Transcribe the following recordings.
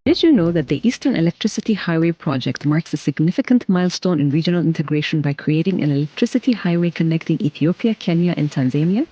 Did you know that the Eastern Electricity Highway project marks a significant milestone in regional integration by creating an electricity highway connecting Ethiopia, Kenya, and Tanzania?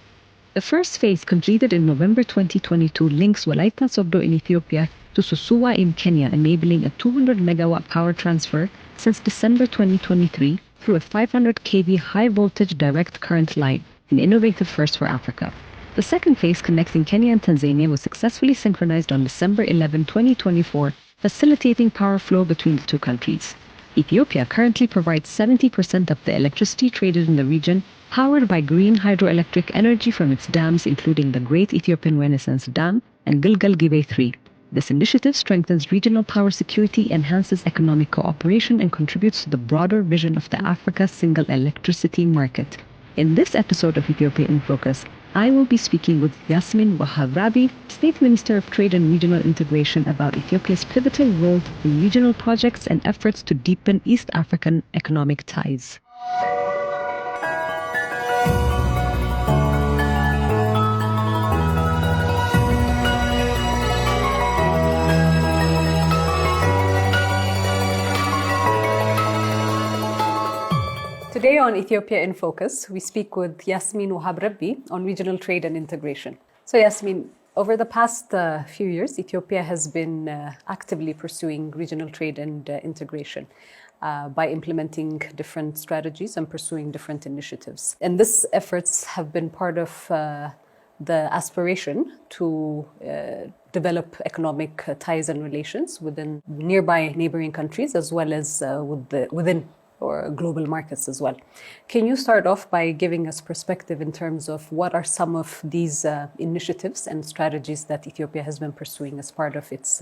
The first phase, completed in November 2022, links Walaita Sodo in Ethiopia to Susua in Kenya, enabling a 200 megawatt power transfer since December 2023 through a 500 kV high voltage direct current line, an innovative first for Africa. The second phase, connecting Kenya and Tanzania, was successfully synchronized on December 11, 2024, facilitating power flow between the two countries. Ethiopia currently provides 70% of the electricity traded in the region, powered by green hydroelectric energy from its dams, including the Great Ethiopian Renaissance Dam and Gilgal Gibe 3. This initiative strengthens regional power security, enhances economic cooperation, and contributes to the broader vision of the Africa single electricity market. In this episode of Ethiopia in Focus, I will be speaking with YASMIN WOHABREBBI, State Minister of Trade and Regional Integration, about Ethiopia's pivotal role in regional projects and efforts to deepen East African economic ties. Today on Ethiopia in Focus, we speak with YASMIN WOHABREBBI on regional trade and integration. So YASMIN, over the past few years, Ethiopia has been actively pursuing regional trade and integration by implementing different strategies and pursuing different initiatives. And these efforts have been part of the aspiration to develop economic ties and relations within nearby neighboring countries, as well as within or global markets as well. Can you start off by giving us perspective in terms of what are some of these initiatives and strategies that Ethiopia has been pursuing as part of its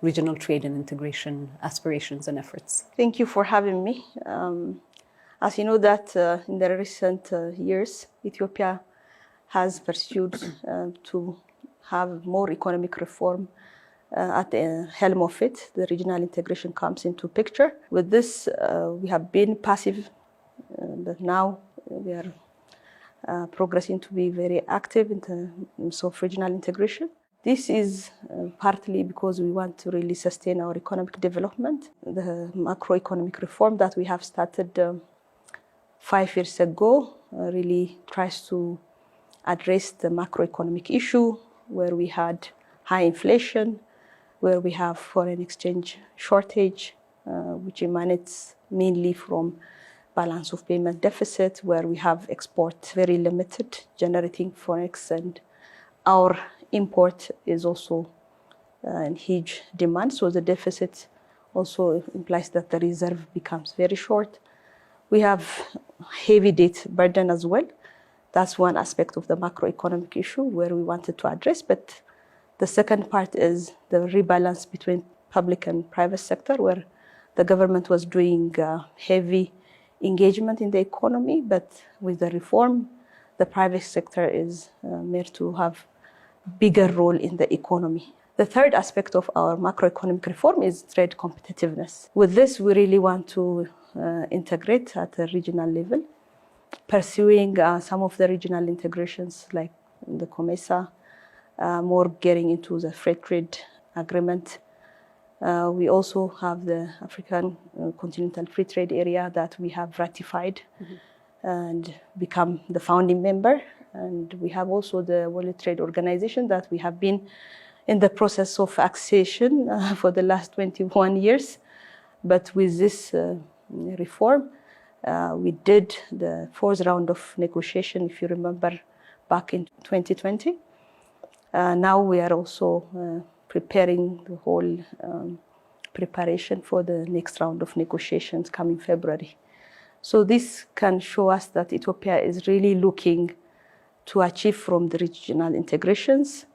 regional trade and integration aspirations and efforts? Thank you for having me. As you know that in the recent years, Ethiopia has pursued to have more economic reform. At the helm of it, the regional integration comes into picture. With this, we have been passive, but now we are progressing to be very active in terms of regional integration. This is partly because we want to really sustain our economic development. The macroeconomic reform that we have started 5 years ago really tries to address the macroeconomic issue where we had high inflation, where we have foreign exchange shortage, which emanates mainly from balance of payment deficit, where we have export very limited, generating forex, and our import is also in huge demand. So the deficit also implies that the reserve becomes very short. We have heavy debt burden as well. That's one aspect of the macroeconomic issue where we wanted to address, but the second part is the rebalance between public and private sector, where the government was doing heavy engagement in the economy, but with the reform, the private sector is made to have bigger role in the economy. The third aspect of our macroeconomic reform is trade competitiveness. With this, we really want to integrate at a regional level, pursuing some of the regional integrations like the COMESA, more getting into the free trade agreement. We also have the African Continental Free Trade Area that we have ratified and become the founding member. And we have also the World Trade Organization that we have been in the process of accession for the last 21 years. But with this reform, we did the fourth round of negotiation, if you remember, back in 2020. Now we are also preparing the whole preparation for the next round of negotiations coming February. So this can show us that Ethiopia is really looking to achieve from the regional integrations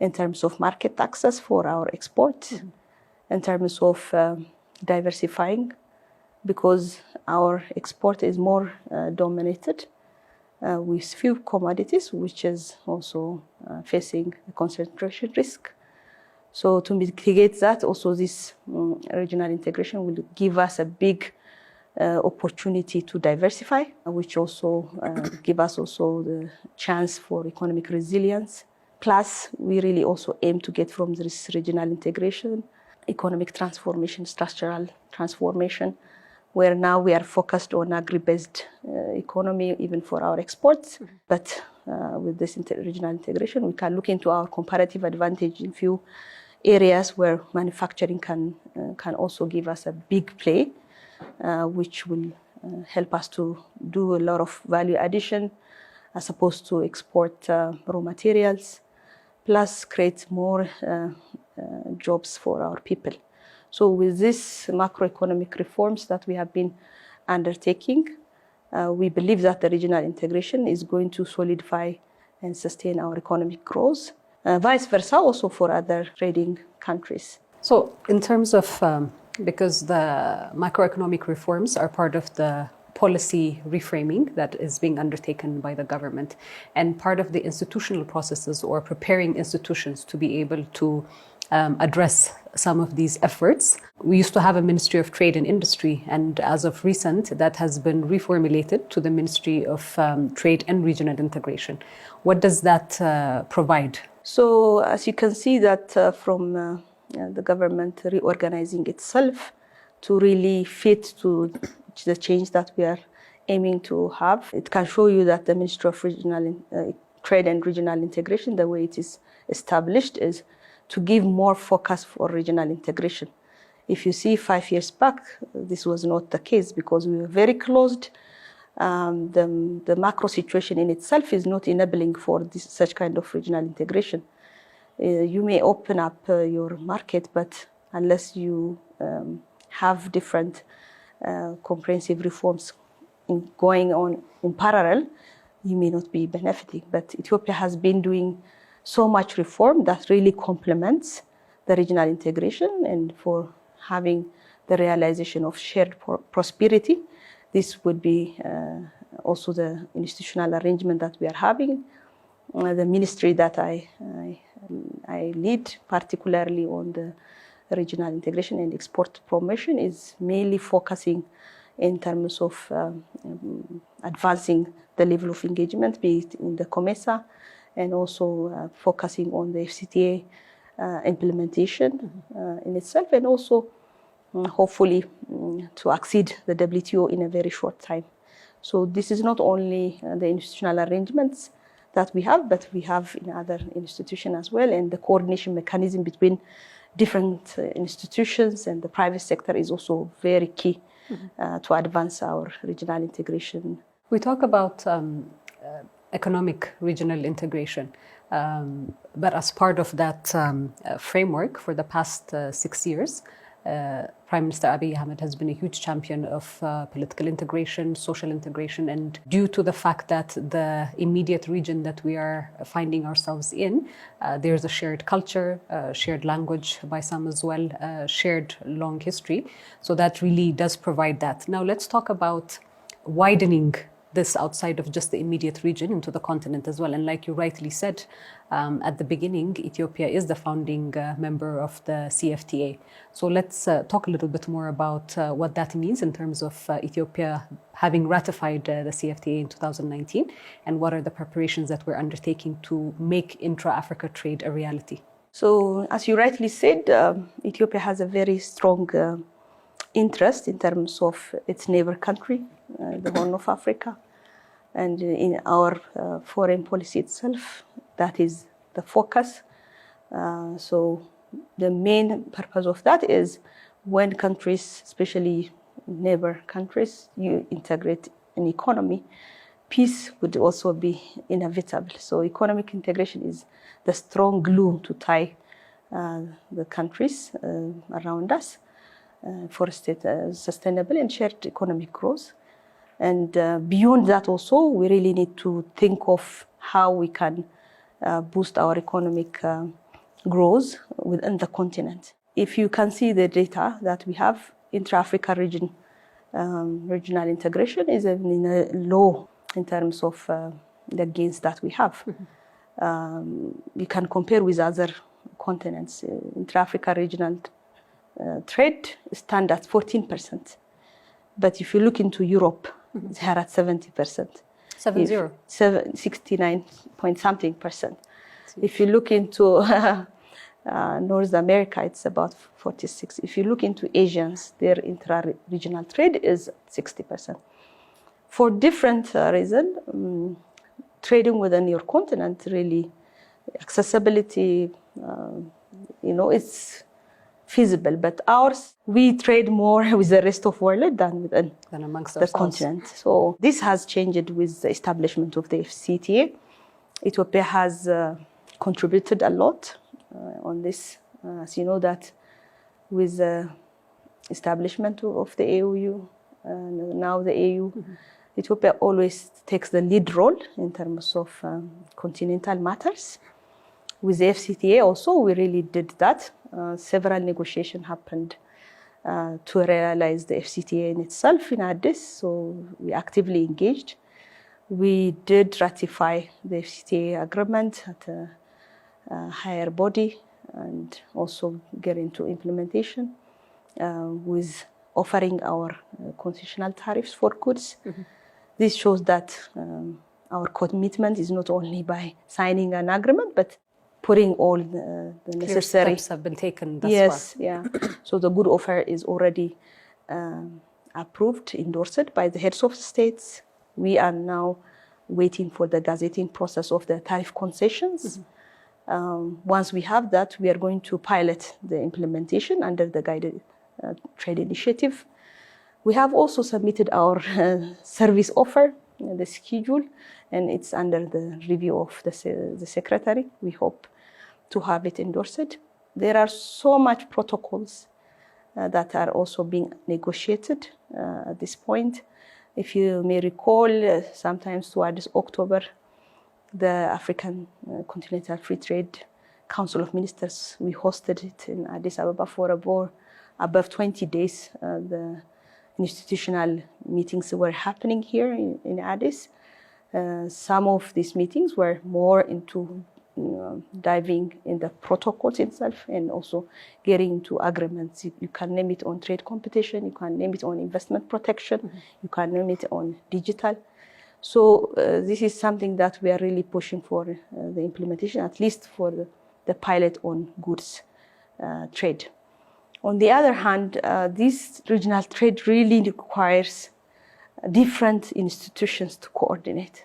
in terms of market access for our export, in terms of diversifying, because our export is more dominated with few commodities, which is also facing a concentration risk. So to mitigate that, also this regional integration will give us a big opportunity to diversify, which also give us also the chance for economic resilience. Plus, we really also aim to get from this regional integration economic transformation, structural transformation, where now we are focused on agri-based economy, even for our exports. But with this regional integration, we can look into our comparative advantage in few areas where manufacturing can also give us a big play, which will help us to do a lot of value addition as opposed to export raw materials, plus create more jobs for our people. So with these macroeconomic reforms that we have been undertaking, we believe that the regional integration is going to solidify and sustain our economic growth, vice versa also for other trading countries. So in terms of, because the macroeconomic reforms are part of the policy reframing that is being undertaken by the government, and part of the institutional processes or preparing institutions to be able to address some of these efforts. We used to have a Ministry of Trade and Industry, and as of recent, that has been reformulated to the Ministry of Trade and Regional Integration. What does that provide? So as you can see that from the government reorganizing itself to really fit to the change that we are aiming to have, it can show you that the Ministry of Trade and Regional Integration, the way it is established, is to give more focus for regional integration. If you see 5 years back, this was not the case because we were very closed. The macro situation in itself is not enabling for such kind of regional integration. You may open up your market, but unless you have different comprehensive reforms going on in parallel, you may not be benefiting. But Ethiopia has been doing so much reform that really complements the regional integration, and for having the realization of shared prosperity, this would be also the institutional arrangement that we are having. The ministry that I lead, particularly on the regional integration and export promotion, is mainly focusing in terms of advancing the level of engagement, be it in the COMESA, and also focusing on the FCTA implementation in itself, and also hopefully to exceed the WTO in a very short time. So this is not only the institutional arrangements that we have, but we have in other institutions as well, and the coordination mechanism between different institutions and the private sector is also very key to advance our regional integration. We talk about economic regional integration, but as part of that framework for the past 6 years, Prime Minister Abiy Ahmed has been a huge champion of political integration, social integration, and due to the fact that the immediate region that we are finding ourselves in, there's a shared culture, shared language by some as well, shared long history. So that really does provide that. Now let's talk about widening this outside of just the immediate region into the continent as well. And like you rightly said at the beginning, Ethiopia is the founding member of the CFTA. So let's talk a little bit more about what that means in terms of Ethiopia having ratified the CFTA in 2019, and what are the preparations that we're undertaking to make intra-Africa trade a reality. So as you rightly said, Ethiopia has a very strong interest in terms of its neighbor country, the Horn of Africa, and in our foreign policy itself, that is the focus. So the main purpose of that is when countries, especially neighbor countries, you integrate an economy, peace would also be inevitable. So economic integration is the strong glue to tie the countries around us for sustainable and shared economic growth. And beyond that also, we really need to think of how we can boost our economic growth within the continent. If you can see the data that we have, intra-Africa region, regional integration is in a low in terms of the gains that we have. You can compare with other continents. Intra-Africa regional trade stands at 14%. But if you look into Europe, they are at 70%. 69 point something percent. If you look into North America, it's about 46. If you look into Asians, their intra-regional trade is 60%. For different reasons, trading within your continent, really, accessibility, it's feasible. But ours, we trade more with the rest of the world than amongst the ourselves. continent. So this has changed with the establishment of the FCTA. Ethiopia has contributed a lot on this. As you know that with the establishment of the AOU, and now the AU, Ethiopia always takes the lead role in terms of continental matters. With the FCTA also, we really did that. Several negotiations happened to realize the FCTA in itself in Addis, so we actively engaged. We did ratify the FCTA agreement at a higher body and also get into implementation with offering our concessional tariffs for goods. This shows that our commitment is not only by signing an agreement, but putting all the necessary steps have been taken thus far. Yeah. So the good offer is already approved, endorsed by the heads of states. We are now waiting for the gazetting process of the tariff concessions. Once we have that, we are going to pilot the implementation under the guided trade initiative. We have also submitted our service offer, the schedule, and it's under the review of the secretary. We hope to have it endorsed. There are so much protocols that are also being negotiated at this point. If you may recall, sometimes towards October, the African Continental Free Trade Council of Ministers, we hosted it in Addis Ababa for above 20 days. The institutional meetings were happening here in Addis. Some of these meetings were more into diving in the protocols itself and also getting into agreements. You can name it on trade competition, you can name it on investment protection, you can name it on digital. So this is something that we are really pushing for the implementation, at least for the pilot on goods trade. On the other hand, this regional trade really requires different institutions to coordinate.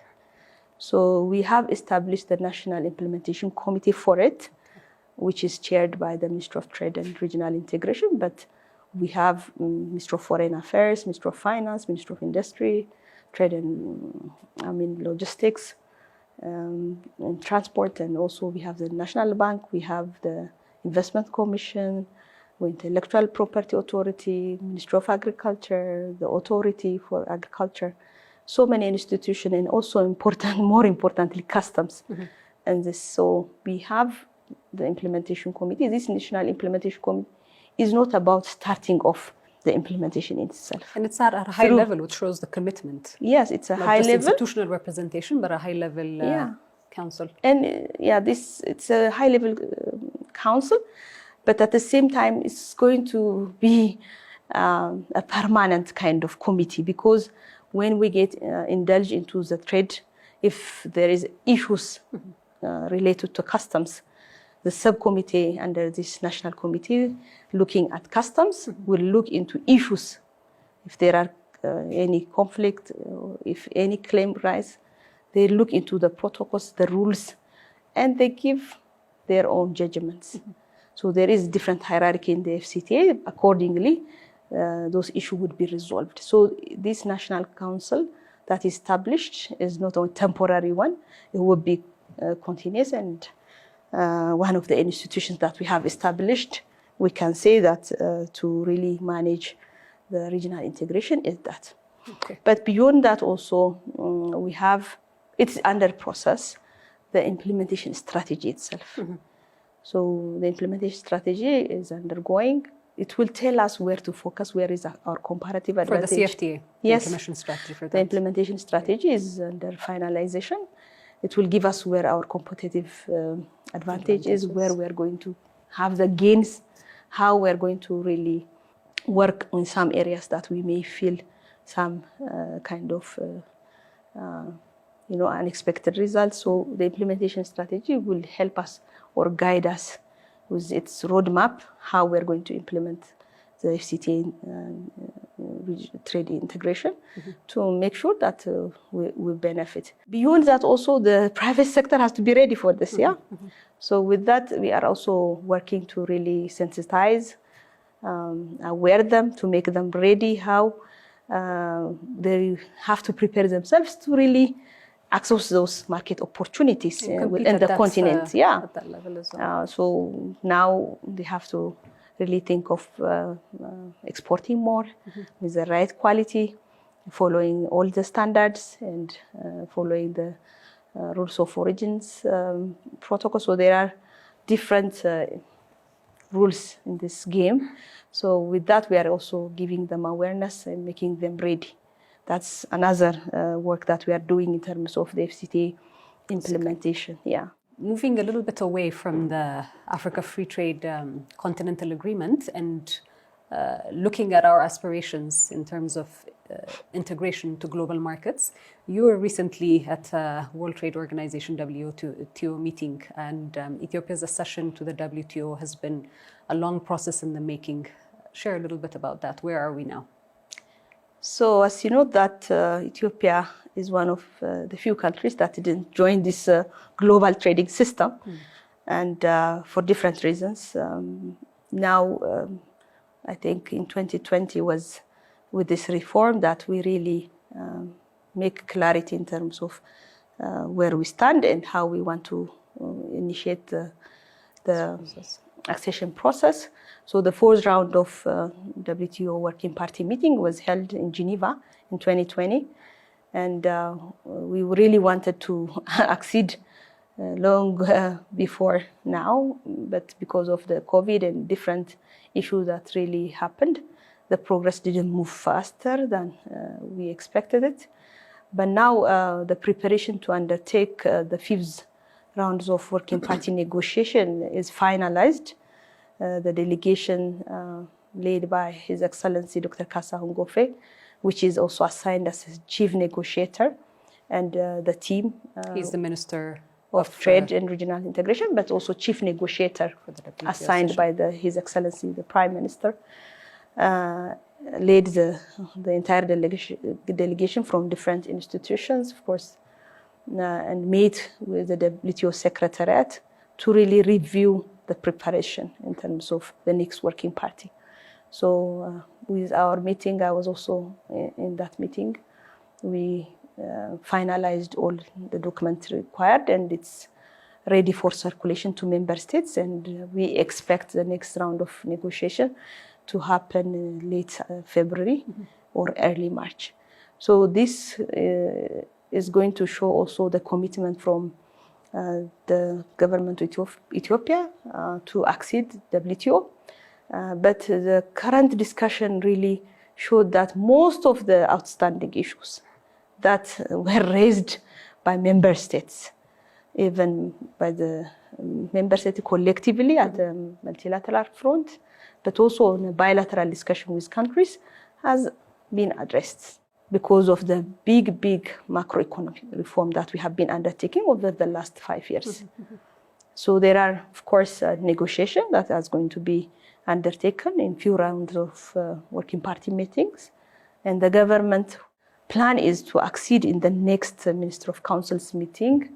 So we have established the National Implementation Committee for it, which is chaired by the Minister of Trade and Regional Integration, but we have Minister of Foreign Affairs, Minister of Finance, Minister of Industry, Trade and Logistics, and Transport, and also we have the National Bank, we have the Investment Commission, Intellectual Property Authority, Ministry of Agriculture, the Authority for Agriculture, so many institutions, and also more importantly, customs. And so we have the implementation committee. This national implementation committee is not about starting off the implementation itself. And it's at a high level, which shows the commitment. Yes, it's a not high just level institutional representation, but a high level council. And it's a high level council, but at the same time, it's going to be a permanent kind of committee, because when we get indulged into the trade, if there is issues related to customs, the subcommittee under this national committee looking at customs will look into issues. If there are any conflict, or if any claim rise, they look into the protocols, the rules, and they give their own judgments. So there is different hierarchy in the FCTA. Accordingly, those issues would be resolved. So this national council that is established is not a temporary one. It will be continuous, and one of the institutions that we have established, we can say that to really manage the regional integration is that. Okay. But beyond that also, we have, it's under process, the implementation strategy itself. So the implementation strategy is undergoing. It will tell us where to focus, where is our comparative advantage. For the CFTA, yes, the implementation strategy for that. The implementation strategy is under finalization. It will give us where our competitive advantage is, where we're going to have the gains, how we're going to really work on some areas that we may feel some kind of unexpected results. So the implementation strategy will help us or guide us with its roadmap, how we're going to implement the FCTA trade integration to make sure that we benefit. Beyond that, also the private sector has to be ready for this, yeah? So with that, we are also working to really sensitize, aware them, to make them ready, how they have to prepare themselves to really access those market opportunities within the continent. At that level as well. So now they have to really think of exporting more with the right quality, following all the standards and following the rules of origins protocol. So there are different rules in this game. So with that, we are also giving them awareness and making them ready. That's another work that we are doing in terms of the FCTA implementation. Yeah. Moving a little bit away from the Africa Free Trade Continental Agreement and looking at our aspirations in terms of integration to global markets, you were recently at a World Trade Organization WTO meeting, and Ethiopia's accession to the WTO has been a long process in the making. Share a little bit about that. Where are we now? So as you know that Ethiopia is one of the few countries that didn't join this global trading system, and for different reasons. Now, I think in 2020 was with this reform that we really make clarity in terms of where we stand and how we want to initiate the accession process. So the fourth round of WTO Working Party meeting was held in Geneva in 2020. And we really wanted to accede long before now, but because of the COVID and different issues that really happened, the progress didn't move faster than we expected it. But now the preparation to undertake the fifth rounds of Working Party negotiation is finalized. The delegation led by His Excellency Dr. Kasa Hungofe, which is also assigned as his chief negotiator, and the team. He's the Minister of Trade and Regional Integration, but also chief negotiator assigned by His Excellency the Prime Minister. Led the entire delegation from different institutions, of course, and met with the WTO Secretariat to really review the preparation in terms of the next Working Party. So with our meeting, I was also in that meeting. We finalized all the documents required, and it's ready for circulation to member states, and we expect the next round of negotiation to happen in late February or early March. So this is going to show also the commitment from the government of Ethiopia to accede WTO. But the current discussion really showed that most of the outstanding issues that were raised by member states, even by the member states collectively at the multilateral front, but also in a bilateral discussion with countries, has been addressed because of the big macroeconomic reform that we have been undertaking over the last 5 years. So there are, of course, negotiations that is going to be undertaken in few rounds of Working Party meetings, and the government plan is to accede in the next Minister of Council's meeting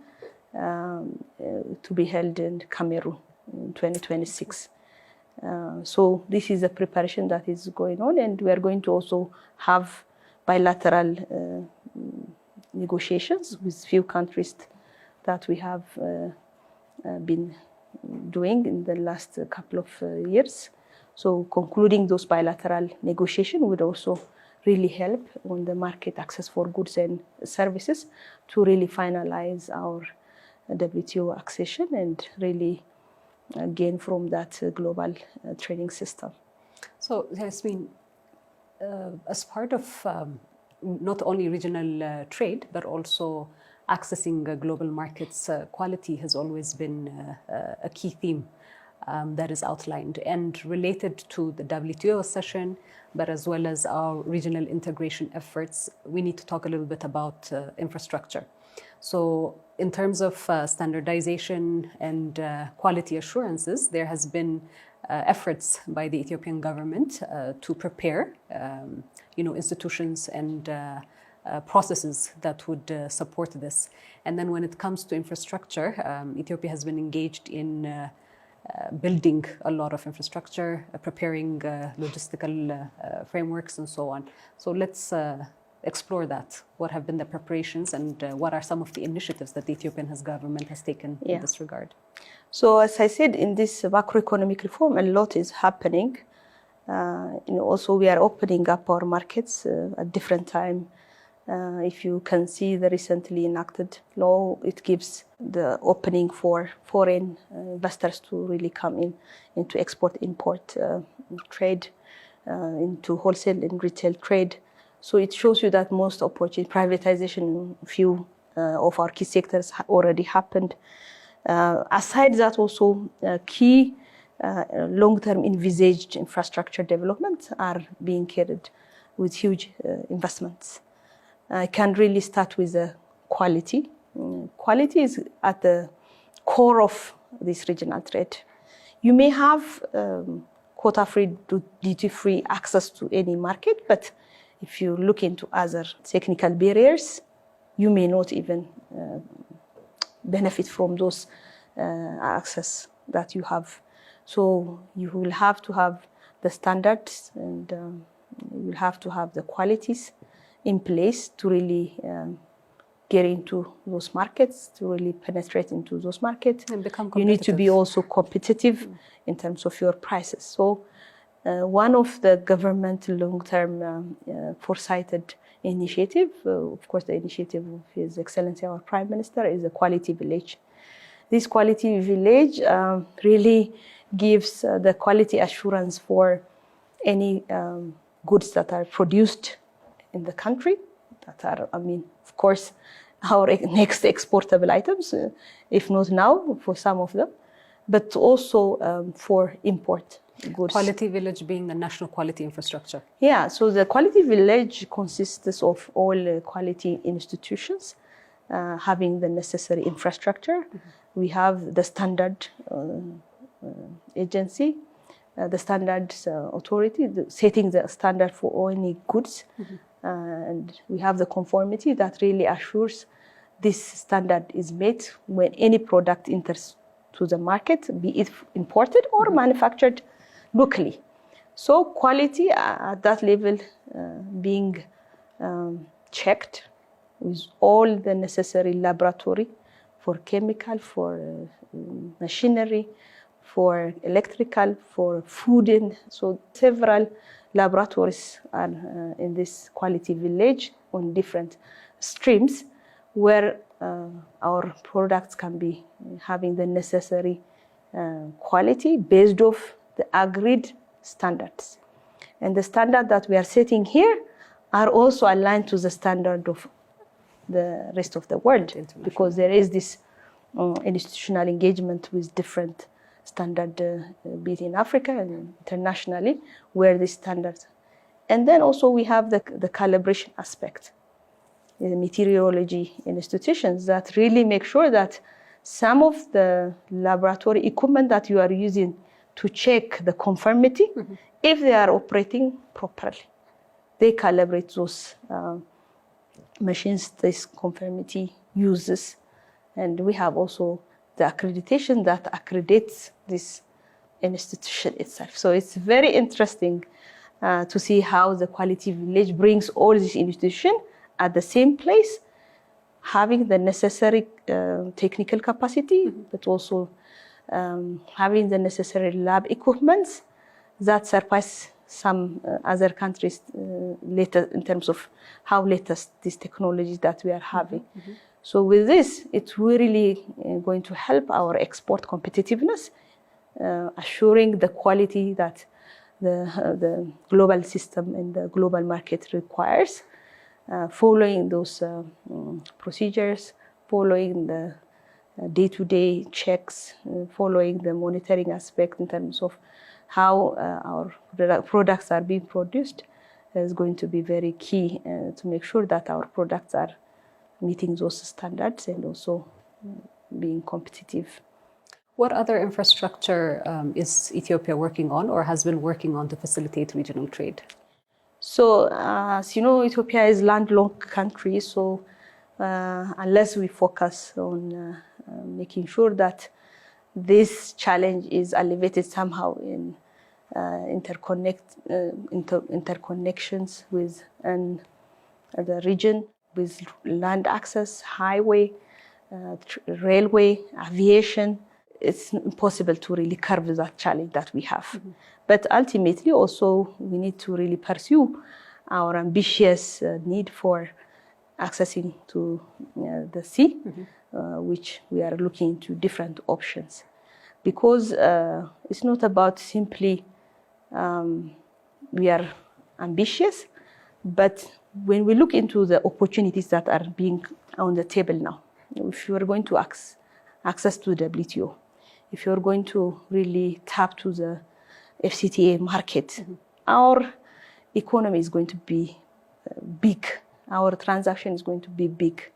to be held in Cameroon in 2026. So this is a preparation that is going on, and we are going to also have bilateral negotiations with few countries that we have been doing in the last couple of years. So concluding those bilateral negotiations would also really help on the market access for goods and services to really finalize our WTO accession and really gain from that global trading system. So, Yasmin, as part of not only regional trade, but also accessing global markets, quality has always been a key theme that is outlined and related to the WTO session, but as well as our regional integration efforts. We need to talk a little bit about infrastructure. So in terms of standardization and quality assurances, there has been efforts by the Ethiopian government to prepare institutions and processes that would support this. And then when it comes to infrastructure, Ethiopia has been engaged in building a lot of infrastructure, preparing logistical frameworks and so on. So let's explore that. What have been the preparations and what are some of the initiatives that the Ethiopian government has taken in this regard? So as I said, in this macroeconomic reform, a lot is happening. Also, we are opening up our markets at different time. If you can see the recently enacted law, it gives the opening for foreign investors to really come in into export-import trade, into wholesale and retail trade. So it shows you that most opportunity privatization, few of our key sectors already happened. Aside that, also key long-term envisaged infrastructure developments are being carried with huge investments. I can really start with the quality. Quality is at the core of this regional trade. You may have quota-free, duty-free access to any market, but if you look into other technical barriers, you may not even benefit from those access that you have. So you will have to have the standards and you will have to have the qualities in place to really get into those markets, to really penetrate into those markets. And become competitive. You need to be also competitive in terms of your prices. So one of the government long-term foresighted initiative, of course the initiative of His Excellency our Prime Minister, is a quality village. This quality village really gives the quality assurance for any goods that are produced in the country, that are, of course, our next exportable items, if not now, for some of them, but also for import goods. Quality village being the national quality infrastructure. Yeah, so the quality village consists of all quality institutions having the necessary infrastructure. We have the standard agency, the standards authority, setting the standard for any goods. And we have the conformity that really assures this standard is met when any product enters to the market, be it imported or manufactured locally. So quality at that level being checked with all the necessary laboratory for chemical, for machinery, for electrical, for food. And so several laboratories are in this quality village on different streams where our products can be having the necessary quality based off the agreed standards. And the standard that we are setting here are also aligned to the standard of the rest of the world, because there is this institutional engagement with different standard, be it in Africa and internationally, where these standards. And then also we have the calibration aspect, the meteorology institutions that really make sure that some of the laboratory equipment that you are using to check the conformity, if they are operating properly, they calibrate those machines this conformity uses. And we have also the accreditation that accredits this institution itself. So it's very interesting to see how the quality village brings all these institutions at the same place, having the necessary technical capacity, but also having the necessary lab equipments that surpass some other countries later in terms of how latest these technologies that we are having. So with this, it's really going to help our export competitiveness, assuring the quality that the global system and the global market requires, following those procedures, following the day-to-day checks, following the monitoring aspect in terms of how our products are being produced is going to be very key to make sure that our products are meeting those standards and also being competitive. What other infrastructure is Ethiopia working on or has been working on to facilitate regional trade? So, as you know, Ethiopia is a landlocked country, so unless we focus on making sure that this challenge is alleviated somehow in interconnections with the region, with land access, highway, railway, aviation, it's impossible to really curb that challenge that we have. Mm-hmm. But ultimately also we need to really pursue our ambitious need for accessing to the sea, mm-hmm. Which we are looking into different options. Because it's not about simply we are ambitious, but when we look into the opportunities that are being on the table now, if you are going to access to the WTO, if you're going to really tap to the FCTA market, mm-hmm. our economy is going to be big. Our transaction is going to be big.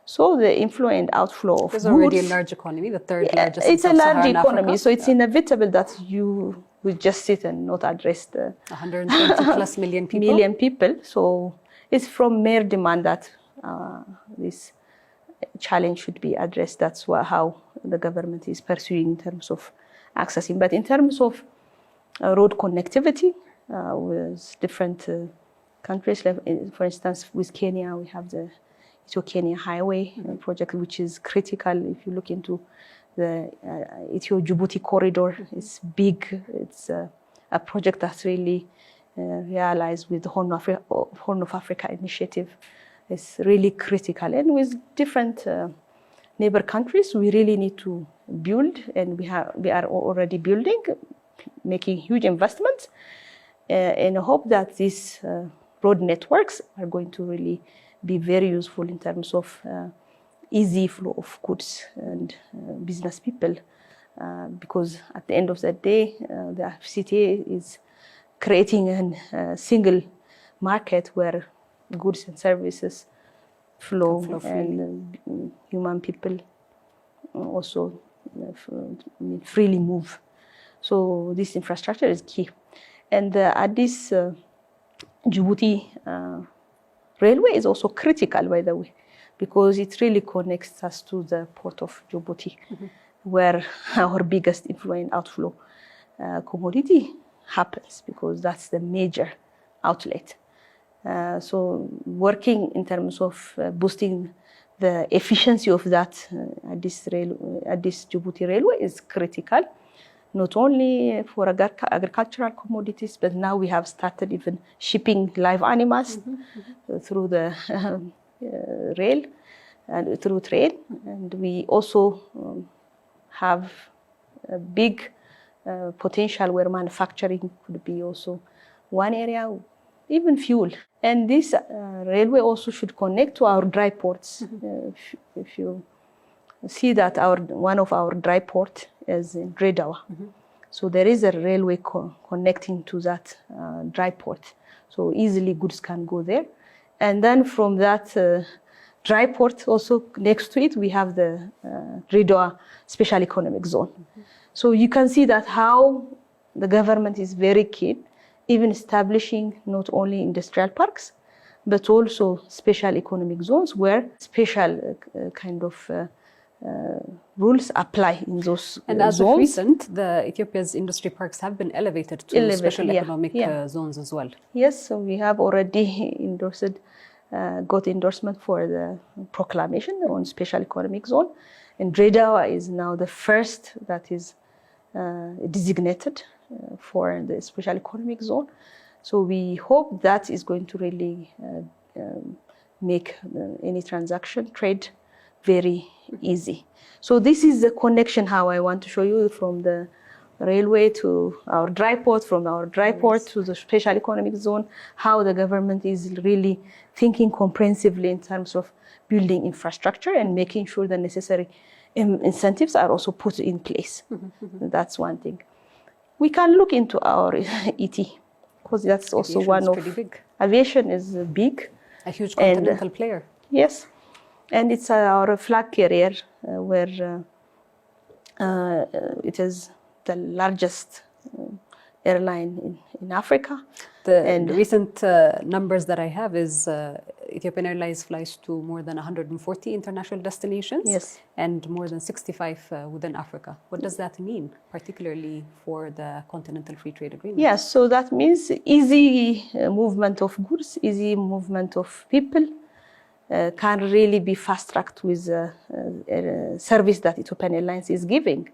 So the inflow and outflow of goods. There's already a large economy, the third largest in It's a large economy, Africa. So it's inevitable that you will just sit and not address the 120 plus million people. Million people. So it's from mere demand that this challenge should be addressed. That's how the government is pursuing in terms of accessing. But in terms of road connectivity with different countries, like, for instance, with Kenya, we have the Ethio-Kenya highway project, which is critical. If you look into the Ethio-Djibouti corridor, it's big. It's a project that's really realized with the Horn of Africa initiative. It's really critical. And with different neighbor countries, we really need to build, and we are already building, making huge investments, in hope that these road networks are going to really be very useful in terms of easy flow of goods and business people, because at the end of the day, the FCTA is creating a single market where goods and services flow and human people also freely move. So this infrastructure is key. And Addis Djibouti railway is also critical, by the way, because it really connects us to the port of Djibouti, mm-hmm. where our biggest inflow and outflow commodity happens, because that's the major outlet. So working in terms of boosting the efficiency of that Addis Djibouti railway is critical, not only for agricultural commodities, but now we have started even shipping live animals, mm-hmm, mm-hmm. through the rail and through train. And we also have a big potential where manufacturing could be also one area, even fuel. And this railway also should connect to our dry ports. Mm-hmm. If you see that one of our dry ports is in Dredawa. Mm-hmm. So there is a railway connecting to that dry port. So easily goods can go there. And then from that dry port, also next to it, we have the Dredawa Special Economic Zone. Mm-hmm. So you can see that how the government is very keen, even establishing not only industrial parks, but also special economic zones where special kind of rules apply in those zones. And as of recent, Ethiopia's industry parks have been elevated to special economic zones as well. Yes, so we have already got endorsement for the proclamation on special economic zone. And Dredawa is now the first that is designated for the special economic zone. So we hope that is going to really make any transaction, trade, very easy. So this is the connection how I want to show you from the railway to our dry port, from our dry port to the special economic zone, how the government is really thinking comprehensively in terms of building infrastructure and making sure the necessary incentives are also put in place. Mm-hmm. That's one thing. We can look into our ET, because that's also one of... Pretty big. Aviation is big. A huge continental player. Yes. And it's our flag carrier, where it is the largest airline in Africa. The recent numbers that I have is Ethiopian Airlines flies to more than 140 international destinations, Yes. and more than 65 within Africa. What does that mean, particularly for the Continental Free Trade Agreement? Yes, so that means easy movement of goods, easy movement of people, can really be fast-tracked with a service that Ethiopian Airlines is giving.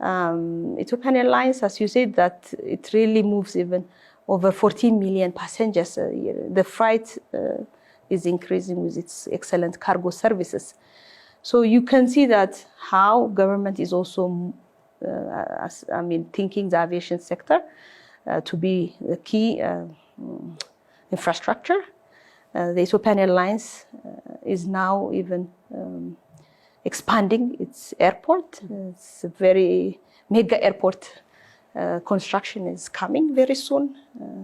Ethiopian Airlines, as you said, that it really moves even over 14 million passengers a year. The freight is increasing with its excellent cargo services. So you can see that how government is also, thinking the aviation sector to be the key infrastructure. The Ethiopian Airlines is now even expanding its airport. It's a very mega airport. Construction is coming very soon,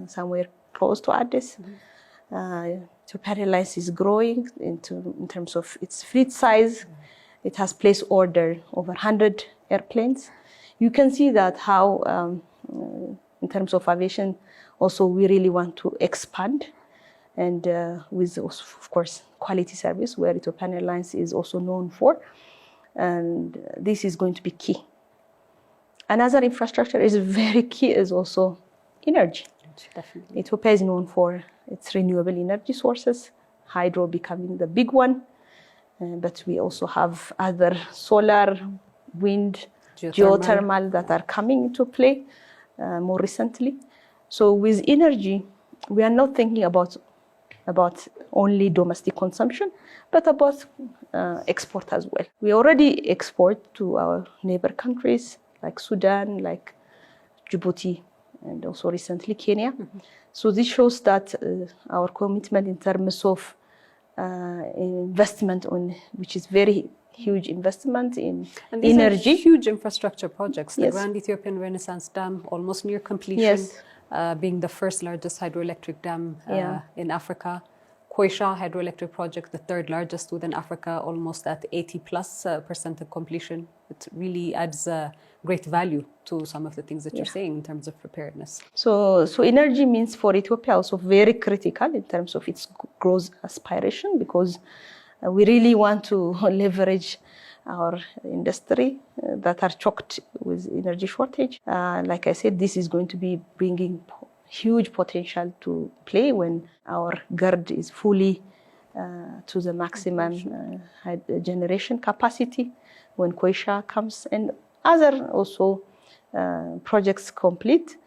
somewhere close to Addis. Ethiopian Airlines is growing in terms of its fleet size. It has placed order over 100 airplanes. You can see that how, in terms of aviation, also we really want to expand, and with, of course, quality service, where Ethiopian Airlines is also known for. And this is going to be key. Another infrastructure is very key is also energy. Definitely. Ethiopia is known for its renewable energy sources, hydro becoming the big one, but we also have other solar, wind, geothermal that are coming into play more recently. So with energy, we are not thinking about only domestic consumption, but about export as well. We already export to our neighbor countries like Sudan, like Djibouti, and also recently Kenya. So this shows that our commitment in terms of investment which is very huge investment in and these energy. Are huge infrastructure projects. The Yes. Grand Ethiopian Renaissance Dam, almost near completion, Yes. Being the first largest hydroelectric dam Yeah. in Africa. Koisha hydroelectric project, the third largest within Africa, almost at 80+% of completion. It really adds great value to some of the things that you're saying in terms of preparedness. So energy means for Ethiopia also very critical in terms of its growth aspiration, because we really want to leverage our industry that are choked with energy shortage. Like I said, this is going to be bringing huge potential to play when our GERD is fully to the maximum generation capacity, when Koisha comes and other also projects complete.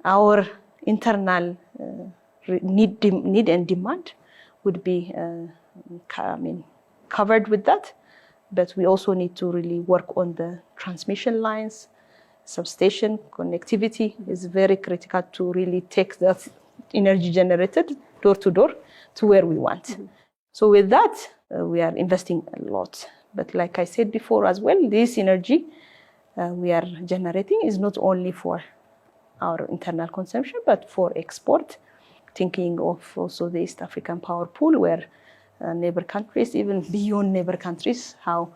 Our internal need and demand would be covered with that, but we also need to really work on the transmission lines. Substation connectivity is very critical to really take that energy generated door to door to where we want. So with that, we are investing a lot. But like I said before as well, this energy we are generating is not only for our internal consumption, but for export. Thinking of also the East African Power Pool, where neighbor countries, even beyond neighbor countries, how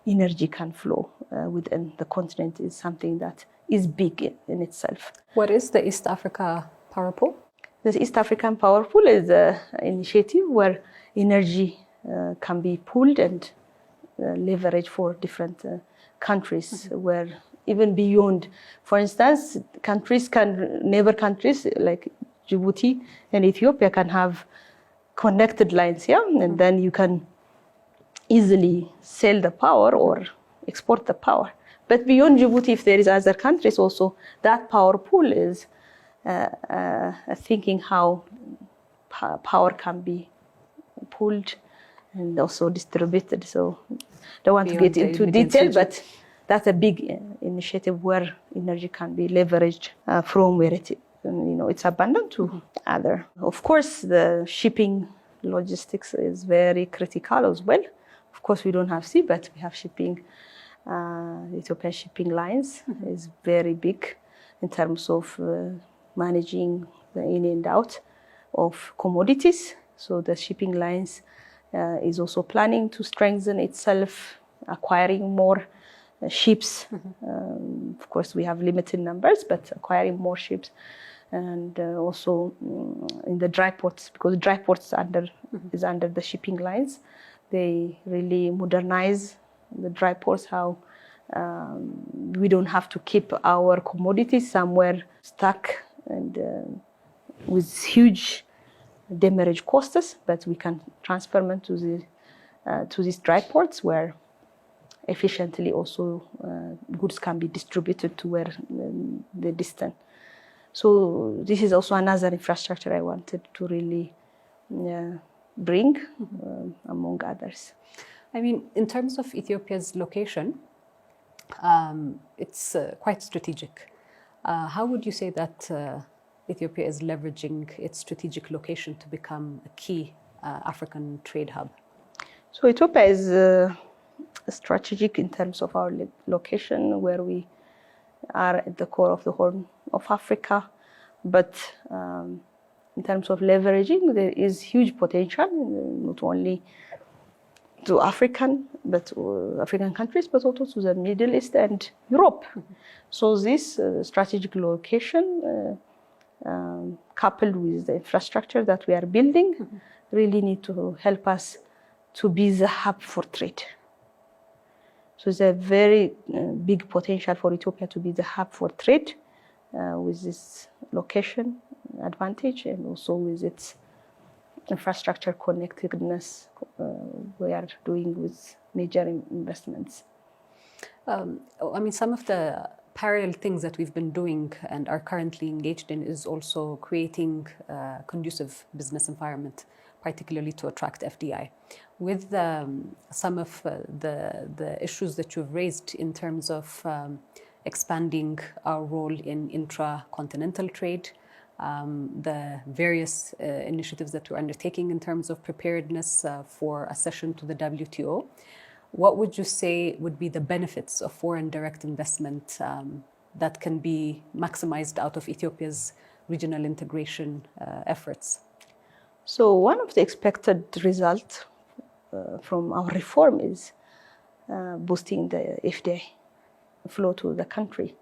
energy can flow within the continent is something that is big in itself. What is the East Africa Power Pool? The East African Power Pool is an initiative where energy can be pooled and leveraged for different countries, where even beyond, for instance, neighbor countries like Djibouti and Ethiopia can have connected lines here, and then you can easily sell the power or export the power. But beyond Djibouti, if there is other countries also, that power pool is thinking how power can be pooled and also distributed. So don't want to get into detail, but that's a big initiative where energy can be leveraged from where it's abundant to other. Of course, the shipping logistics is very critical as well. Of course, we don't have sea, but we have shipping. Ethiopian shipping lines is very big in terms of managing the in and out of commodities. So the shipping lines is also planning to strengthen itself, acquiring more ships. Of course, we have limited numbers, but acquiring more ships. And also in the dry ports, because dry ports is under the shipping lines. They really modernize the dry ports, how we don't have to keep our commodities somewhere stuck and with huge demurrage costs, but we can transfer them to these dry ports where efficiently also goods can be distributed to where they're distant. So this is also another infrastructure I wanted to really bring, among others. I mean, in terms of Ethiopia's location, it's quite strategic. How would you say that Ethiopia is leveraging its strategic location to become a key African trade hub? So Ethiopia is strategic in terms of our location, where we are at the core of the Horn of Africa. But in terms of leveraging, there is huge potential, not only to African countries, but also to the Middle East and Europe. So this strategic location, coupled with the infrastructure that we are building, really need to help us to be the hub for trade. So there's a very big potential for Ethiopia to be the hub for trade with this location advantage, and also with its infrastructure connectedness we are doing with major investments. I mean, some of the parallel things that we've been doing and are currently engaged in is also creating a conducive business environment, particularly to attract FDI. With some of the issues that you've raised in terms of expanding our role in intra-continental trade, the various initiatives that we're undertaking in terms of preparedness for accession to the WTO, what would you say would be the benefits of foreign direct investment that can be maximized out of Ethiopia's regional integration efforts? So one of the expected results from our reform is boosting the FDI flow to the country.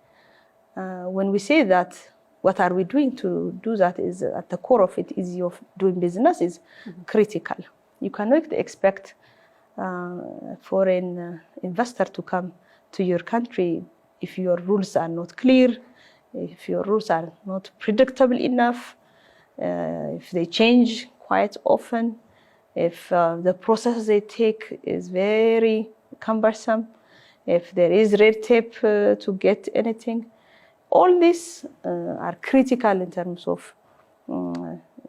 When we say that, what are we doing to do that is at the core of it, ease of doing business is critical. You cannot expect foreign investor to come to your country if your rules are not clear, if your rules are not predictable enough, if they change quite often, if the process they take is very cumbersome, if there is red tape to get anything. All these are critical in terms of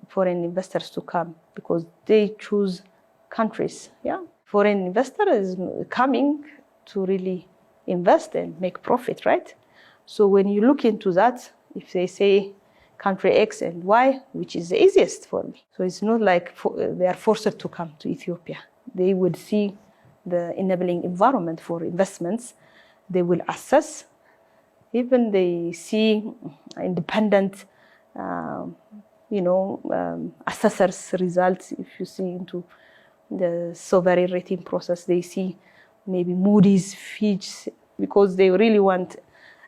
foreign investors to come, because they choose countries. Yeah, foreign investor is coming to really invest and make profit, right? So when you look into that, if they say country X and Y, which is the easiest for me. So it's not like they are forced to come to Ethiopia. They would see the enabling environment for investments. They will assess. Even they see independent, assessors' results. If you see into the sovereign rating process, they see maybe Moody's, Fitch, because they really want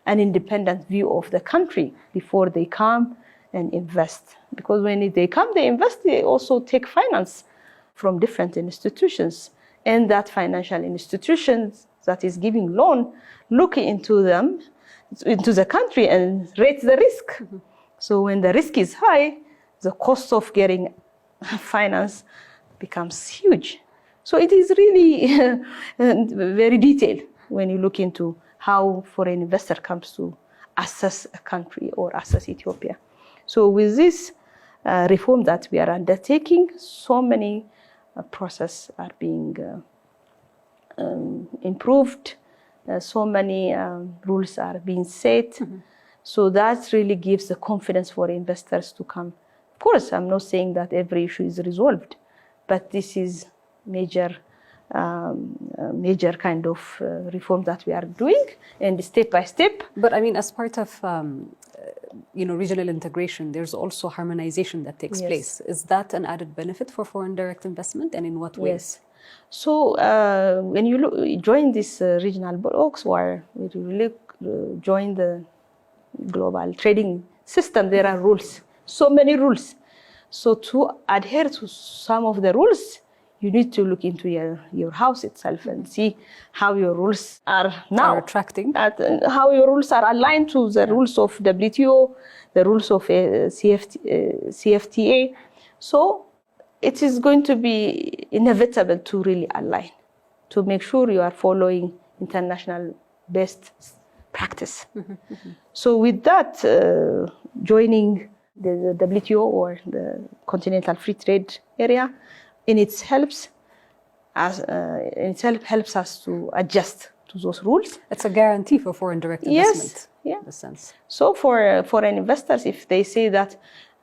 an independent view of the country before they come and invest. Because when they come, they invest, they also take finance from different institutions. And that financial institution that is giving loan, look into them, into the country and rate the risk. So when the risk is high, the cost of getting finance becomes huge. So it is really very detailed when you look into how foreign investor comes to assess a country or assess Ethiopia. So with this reform that we are undertaking, so many processes are being improved. So many rules are being set. So that really gives the confidence for investors to come. Of course, I'm not saying that every issue is resolved, but this is major kind of reform that we are doing, and step by step. But I mean, as part of regional integration, there's also harmonization that takes place. Is that an added benefit for foreign direct investment, and in what ways? Yes. So when you join these regional blocs, or when you join the global trading system, there are rules, so many rules. So to adhere to some of the rules, you need to look into your house itself and see how your rules are now. Are attracting. How your rules are aligned to the rules of WTO, the rules of CFTA. So it is going to be inevitable to really align, to make sure you are following international best practice. So with that, joining the WTO or the Continental Free Trade Area, it helps us to adjust to those rules. It's a guarantee for foreign direct investment. Yes, in a sense. So for foreign investors, if they say that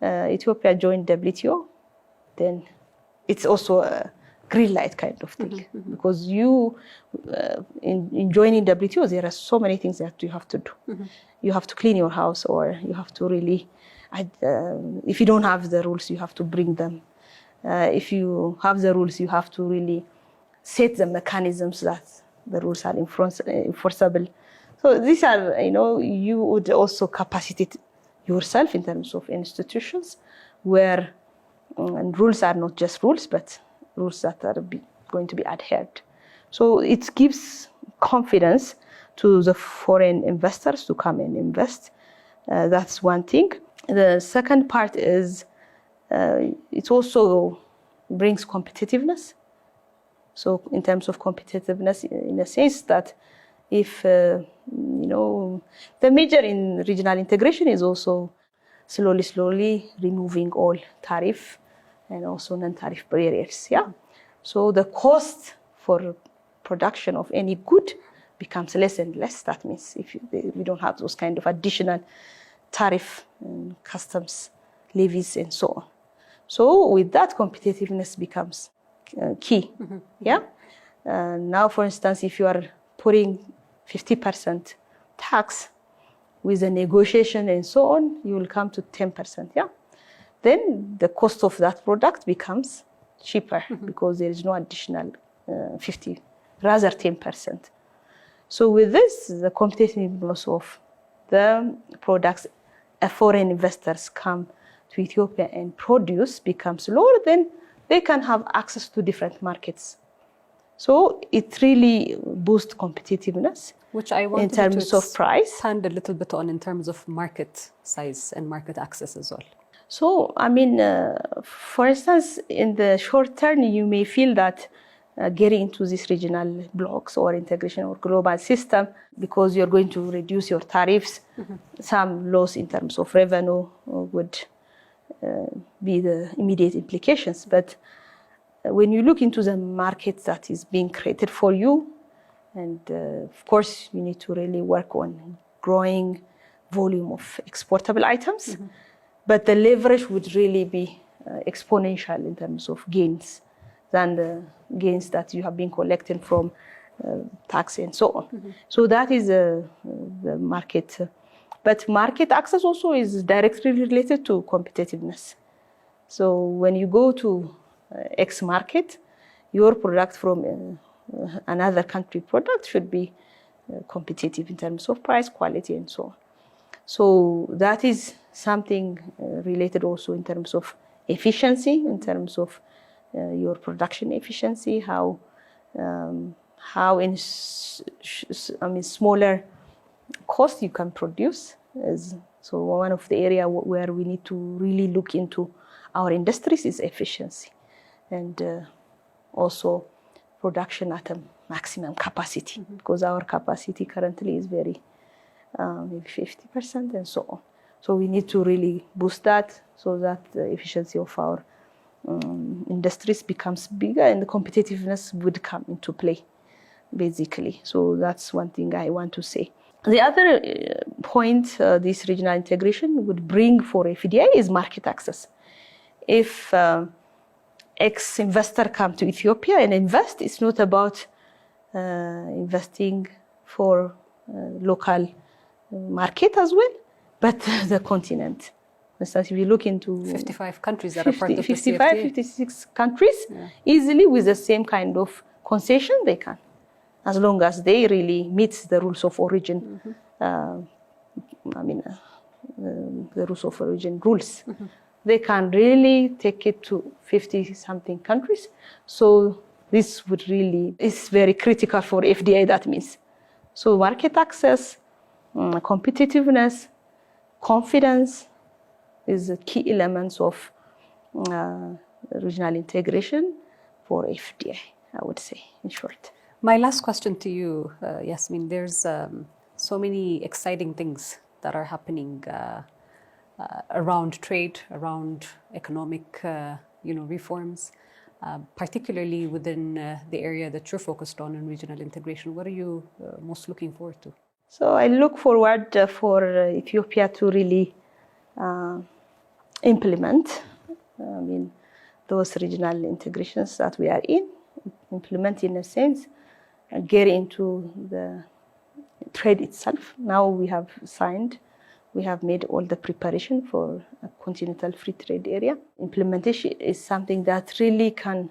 Ethiopia joined WTO, then it's also a green light kind of thing. Because you, in joining WTO, there are so many things that you have to do. You have to clean your house, or you have to really, if you don't have the rules, you have to bring them. If you have the rules, you have to really set the mechanisms that the rules are enforceable. So these are, you would also capacitate yourself in terms of institutions where rules are not just rules, but rules that are going to be adhered. So it gives confidence to the foreign investors to come and invest. That's one thing. The second part is it also brings competitiveness. So in terms of competitiveness, in a sense that if, the major in regional integration is also slowly removing all tariff and also non-tariff barriers. Yeah. So the cost for production of any good becomes less and less. That means if we don't have those kind of additional tariff and customs levies and so on. So with that, competitiveness becomes key. Yeah. Now, for instance, if you are putting 50% tax with a negotiation and so on, you will come to 10%. Yeah. Then the cost of that product becomes cheaper because there is no additional 50, rather 10%. So with this, the competitiveness of the products foreign investors come to Ethiopia and produce becomes lower, then they can have access to different markets. So it really boosts competitiveness, which I wanted in terms of price. Expand a little bit on in terms of market size and market access as well. So, for instance, in the short term, you may feel that getting into these regional blocks or integration or global system, because you're going to reduce your tariffs, some loss in terms of revenue would be the immediate implications. But when you look into the market that is being created for you, and of course, you need to really work on growing volume of exportable items, but the leverage would really be exponential in terms of gains than the gains that you have been collecting from tax and so on. So that is the market. But market access also is directly related to competitiveness. So when you go to X market, your product from another country product should be competitive in terms of price, quality, and so on. So that is something related also in terms of efficiency, in terms of your production efficiency, how in smaller cost you can produce. So one of the areas where we need to really look into our industries is efficiency, and also production at a maximum capacity, because our capacity currently is very maybe 50% and so on. So we need to really boost that so that the efficiency of our industries becomes bigger and the competitiveness would come into play, basically. So that's one thing I want to say. The other point this regional integration would bring for FDI is market access. If ex-investor come to Ethiopia and invest, it's not about investing for local market as well, but the continent. For instance, if you look into 55 countries that are part of the 55, CFTA. 56 countries, easily with the same kind of concession they can, as long as they really meet the rules of origin. The rules of origin rules. They can really take it to 50-something countries. So this would really is very critical for FDI. That means so market access, competitiveness, confidence is the key elements of regional integration for FDI, I would say, in short. My last question to you, Yasmin, there's so many exciting things that are happening around trade, around economic reforms, particularly within the area that you're focused on in regional integration. What are you most looking forward to? So I look forward for Ethiopia to really implement those regional integrations that we are implement in a sense, get into the trade itself. Now we have signed, we have made all the preparation for a continental free trade area. Implementation is something that really can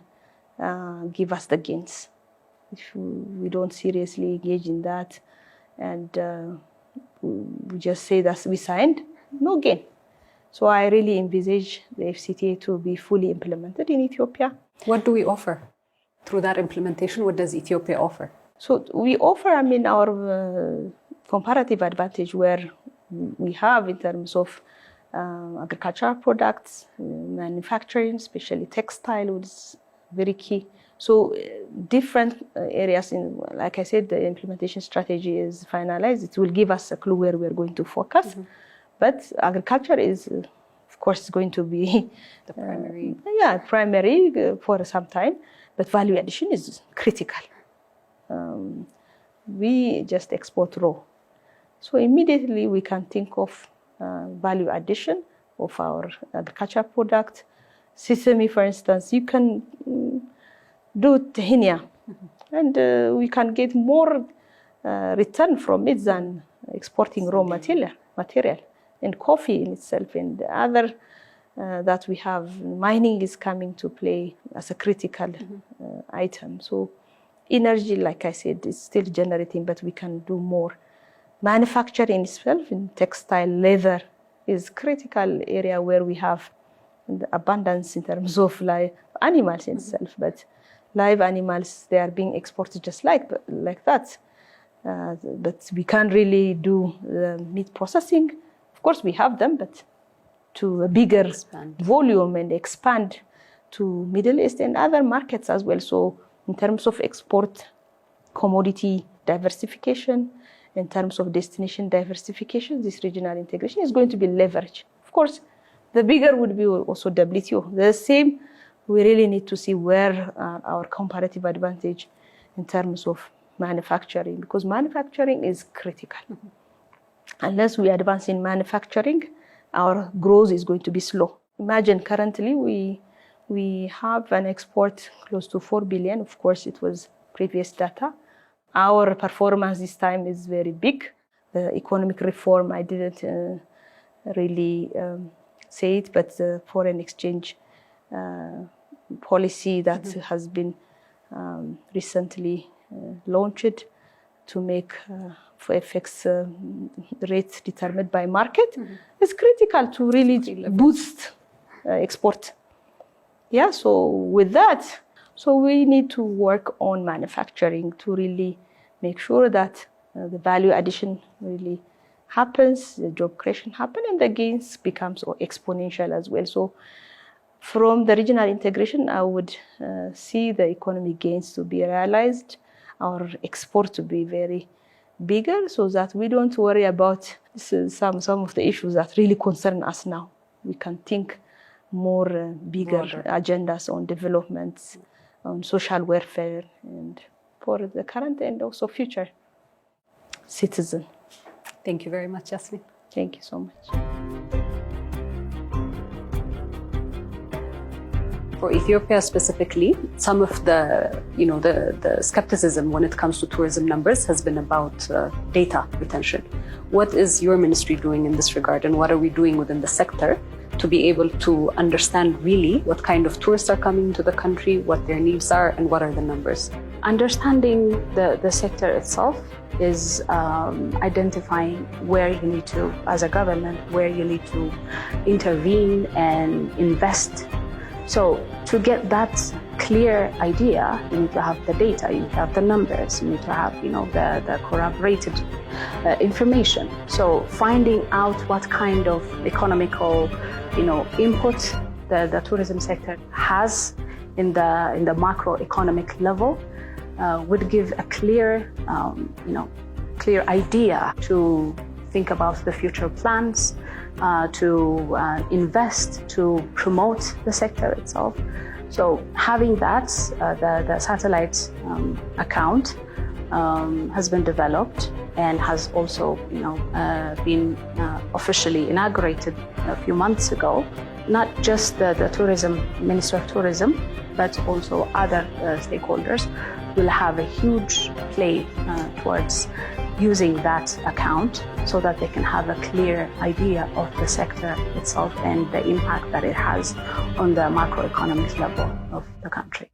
give us the gains. If we don't seriously engage in that and we just say that we signed, no gain. So I really envisage the FCTA to be fully implemented in Ethiopia. What do we offer through that implementation? What does Ethiopia offer? So we offer, our comparative advantage where we have in terms of agricultural products, manufacturing, especially textile, which is very key. So different areas like I said, the implementation strategy is finalized. It will give us a clue where we're going to focus. But agriculture is, of course, going to be the primary. Primary for some time. But value addition is critical. We just export raw. So immediately we can think of value addition of our agricultural product. Sesame, for instance, you can do tahini, and we can get more return from it than exporting raw material. And coffee in itself and the other that we have, mining is coming to play as a critical item. So energy, like I said, is still generating, but we can do more. Manufacturing itself in textile, leather is critical area where we have the abundance in terms of live animals in itself. But live animals, they are being exported just like that. But we can't really do the meat processing. Of course, we have them, but to a bigger volume and expand to Middle East and other markets as well. So in terms of export, commodity diversification, in terms of destination diversification, this regional integration is going to be leveraged. Of course, the bigger would be also WTO. The same, we really need to see where our comparative advantage in terms of manufacturing, because manufacturing is critical. Unless we advance in manufacturing, our growth is going to be slow. Imagine currently we have an export close to 4 billion. Of course, it was previous data. Our performance this time is very big. The economic reform, I didn't really say it, but the foreign exchange policy that has been recently launched to make FX rates determined by market is critical to really boost export. Yeah, so with that, so we need to work on manufacturing to really make sure that the value addition really happens, the job creation happens, and the gains becomes exponential as well. So from the regional integration, I would see the economic gains to be realized, our export to be very bigger, so that we don't worry about some of the issues that really concern us now. We can think more bigger agendas on developments, on social welfare, and for the current and also future citizen. Thank you very much, Yasmin. Thank you so much. For Ethiopia specifically, some of the skepticism when it comes to tourism numbers has been about data retention. What is your ministry doing in this regard, and what are we doing within the sector to be able to understand really what kind of tourists are coming to the country, what their needs are, and what are the numbers? Understanding the sector itself is identifying where you need to, as a government, where you need to intervene and invest. So to get that clear idea, you need to have the data, you need to have the numbers, you need to have the corroborated information. So finding out what kind of economical input the tourism sector has in the macroeconomic level would give a clear idea to think about the future plans, to invest, to promote the sector itself. So having that, the satellite account has been developed and has also been officially inaugurated a few months ago. Not just the Minister of Tourism, but also other stakeholders will have a huge play towards using that account so that they can have a clear idea of the sector itself and the impact that it has on the macroeconomic level of the country.